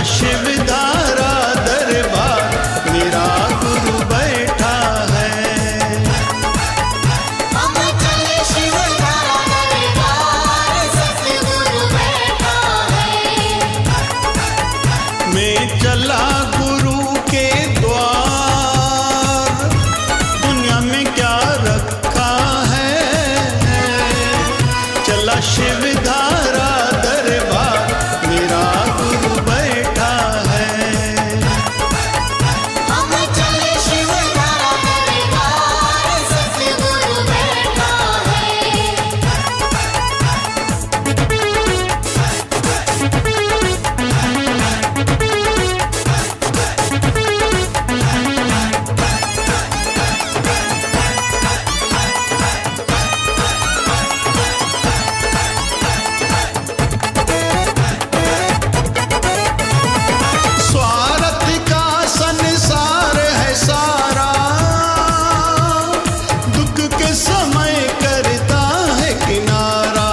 शिवधारा दरबार मेरा गुरु बैठा है। हम चले शिवधारा दरबार सतगुरु बैठा है। मैं चला गुरु के द्वार, दुनिया में क्या रखा है। चला शिवधारा दरबार मेरा गुरु बैठा है। हम चले शिवधारा दरबार सतगुरु बैठा है। स्वार्थ का संसार है सारा, दुख के समय करता है किनारा।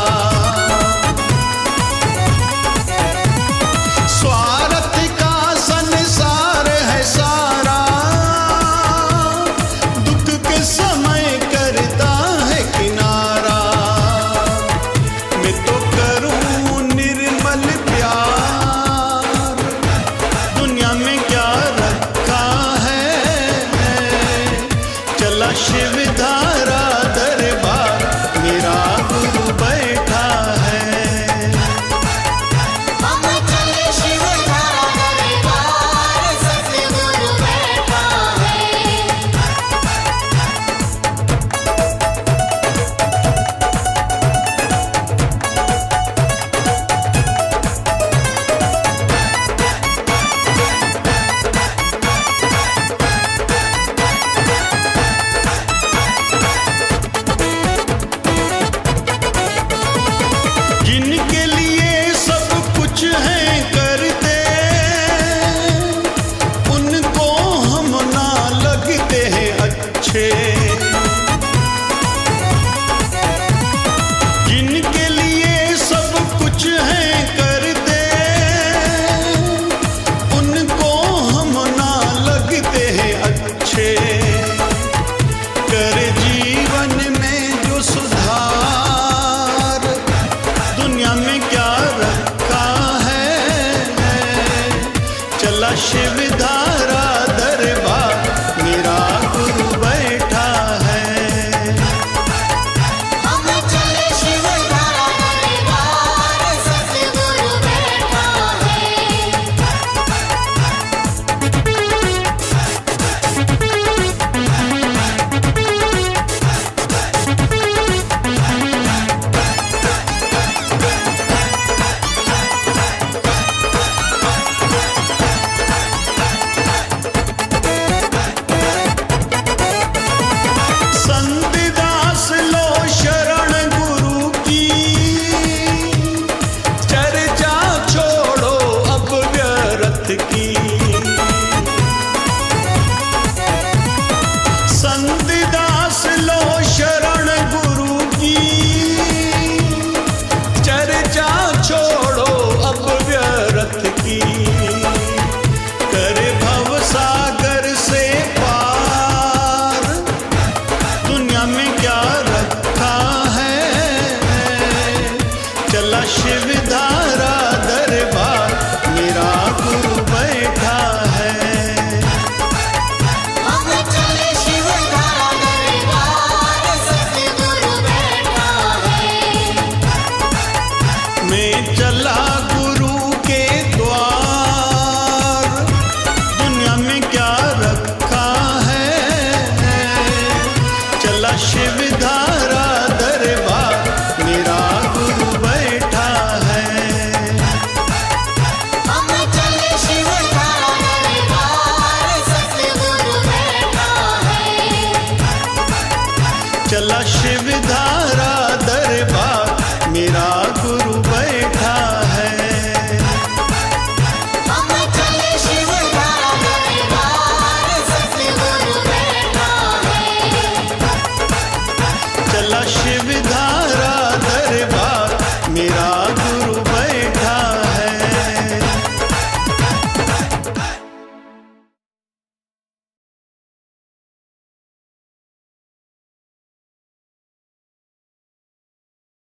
स्वार्थ का संसार है सारा, दुख के समय करता है किनारा। मैं तो करूं निर्मल प्यार, दुनिया में क्या रखा है। चला शिवधारा दरबार मेरा गुरु बैठा है। हम चले शिवधारा दरबार सतगुरु बैठा है। जिनके लिए सब कुछ है करते, उनको हम ना लगते हैं अच्छे। जिनके लिए सब कुछ है करते, उनको हम ना लगते हैं अच्छे। कर जीवन में जो सुधार, दुनिया में क्या रखा है। चला शिवधारा दरबार मेरा गुरु बैठा है। हम चले शिवधारा दरबार सतगुरु बैठा है। संत दास लो शरण गुरु की, चर्चा छोड़ो अब व्यर्थ की। संत दास लो शरण गुरु की, चर्चा छोड़ो अब व्यर्थ की। कर भव सागर से पार, दुनिया में क्या रखा है। चला शिवधारा दरबार मेरा गुरु बैठा है। हम चले शिवधारा दरबार सतगुरु बैठा है। मैं चला गुरु के द्वार, दुनिया में क्या रखा है। चला शिवधारा दरबार मेरा गुरु बैठा है। हम चले शिवधारा